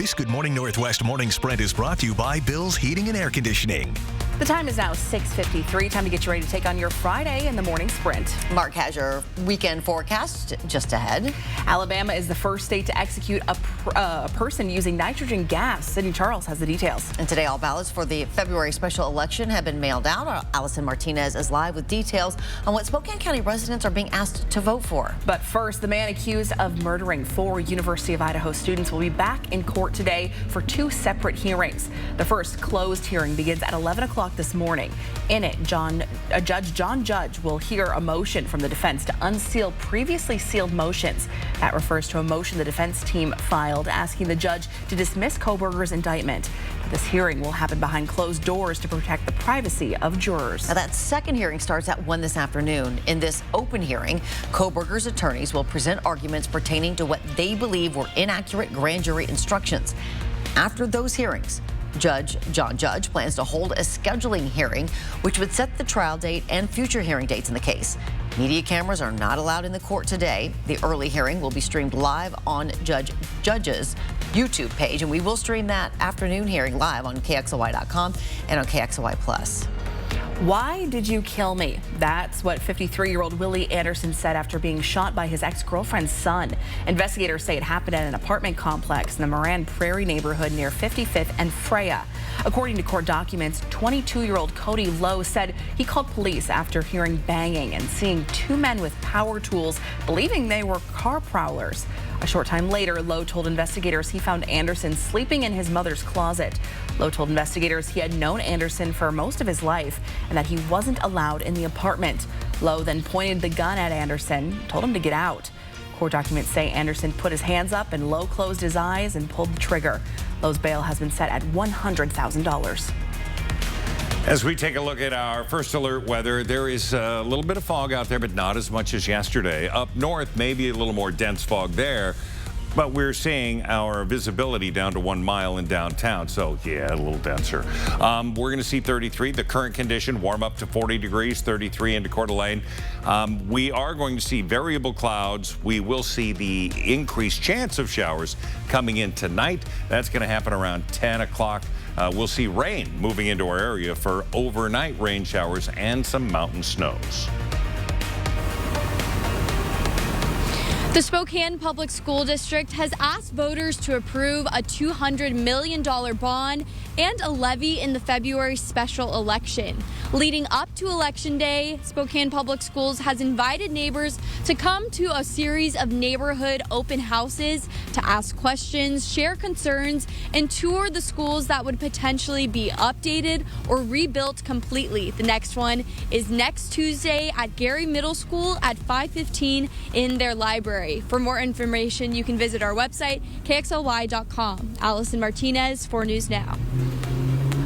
This Good Morning Northwest morning sprint is brought to you by Bill's Heating and Air Conditioning. The time is now 6:53. Time to get you ready to take on your Friday in the morning sprint. Mark has your weekend forecast just ahead. Alabama is the first state to execute a person using nitrogen gas. Sydney Charles has the details. And today, all ballots for the February special election have been mailed out. Allison Martinez is live with details on what Spokane County residents are being asked to vote for. But first, the man accused of murdering 4 University of Idaho students will be back in court today for 2 separate hearings. The first closed hearing begins at 11 o'clock this morning. In it, Judge John Judge will hear a motion from the defense to unseal previously sealed motions. That refers to a motion the defense team filed asking the judge to dismiss Kohberger's indictment. This hearing will happen behind closed doors to protect the privacy of jurors. Now, that second hearing starts at 1 this afternoon. In this open hearing, Kohberger's attorneys will present arguments pertaining to what they believe were inaccurate grand jury instructions. After those hearings, Judge John Judge plans to hold a scheduling hearing, which would set the trial date and future hearing dates in the case. Media cameras are not allowed in the court today. The early hearing will be streamed live on Judge's YouTube page, and we will stream that afternoon hearing live on KXLY.com and on KXLY Plus. Why did you kill me? That's what 53-year-old Willie Anderson said after being shot by his ex-girlfriend's son. Investigators say it happened at an apartment complex in the Moran Prairie neighborhood near 55th and Freya. According to court documents, 22-year-old Cody Lowe said he called police after hearing banging and seeing 2 men with power tools, believing they were car prowlers. A short time later, Lowe told investigators he found Anderson sleeping in his mother's closet. Lowe told investigators he had known Anderson for most of his life and that he wasn't allowed in the apartment. Lowe then pointed the gun at Anderson, told him to get out. Court documents say Anderson put his hands up and Lowe closed his eyes and pulled the trigger. Lowe's bail has been set at $100,000. As we take a look at our first alert weather, there is a little bit of fog out there, but not as much as yesterday. Up north, maybe a little more dense fog there, but we're seeing our visibility down to 1 mile in downtown. So yeah, a little denser. We're going to see 33. The current condition warm up to 40 degrees, 33 into Coeur d'Alene. We are going to see variable clouds. We will see the increased chance of showers coming in tonight. That's going to happen around 10 o'clock. We'll see rain moving into our area for overnight rain showers and some mountain snows. The Spokane Public School District has asked voters to approve a $200 million bond and a levy in the February special election. Leading up to Election Day, Spokane Public Schools has invited neighbors to come to a series of neighborhood open houses to ask questions, share concerns, and tour the schools that would potentially be updated or rebuilt completely. The next one is next Tuesday at Gary Middle School at 5:15 in their library. For more information, you can visit our website, KXLY.com. Allison Martinez, 4 News Now.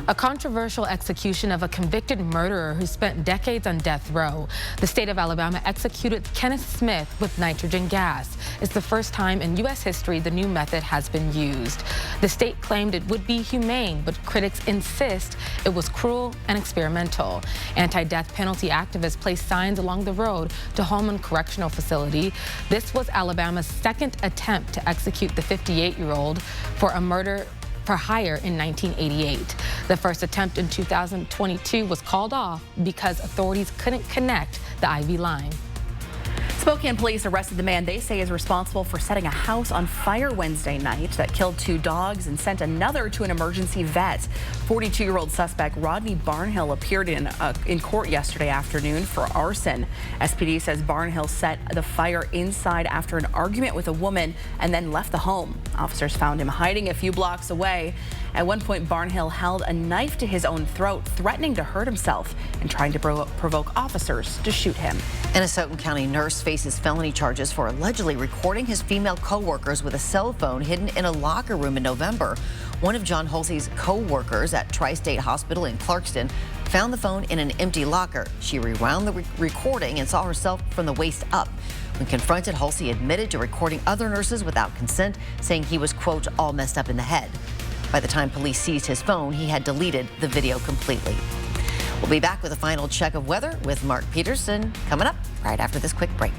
A controversial execution of a convicted murderer who spent decades on death row. The state of Alabama executed Kenneth Smith with nitrogen gas. It's the first time in U.S. history the new method has been used. The state claimed it would be humane, but critics insist it was cruel and experimental. Anti-death penalty activists placed signs along the road to Holman Correctional Facility. This was Alabama's second attempt to execute the 58-year-old for a murder for hire in 1988. The first attempt in 2022 was called off because authorities couldn't connect the IV line. Spokane police arrested the man they say is responsible for setting a house on fire Wednesday night that killed 2 dogs and sent another to an emergency vet. 42-year-old suspect Rodney Barnhill appeared in court yesterday afternoon for arson. SPD says Barnhill set the fire inside after an argument with a woman and then left the home. Officers found him hiding a few blocks away. At one point, Barnhill held a knife to his own throat, threatening to hurt himself and trying to provoke officers to shoot him. And a Stoughton County nurse faces felony charges for allegedly recording his female co-workers with a cell phone hidden in a locker room in November. One of John Hulsey's co-workers at Tri-State Hospital in Clarkston found the phone in an empty locker. She rewound the recording and saw herself from the waist up. When confronted, Hulsey admitted to recording other nurses without consent, saying he was, quote, all messed up in the head. By the time police seized his phone, he had deleted the video completely. We'll be back with a final check of weather with Mark Peterson coming up right after this quick break.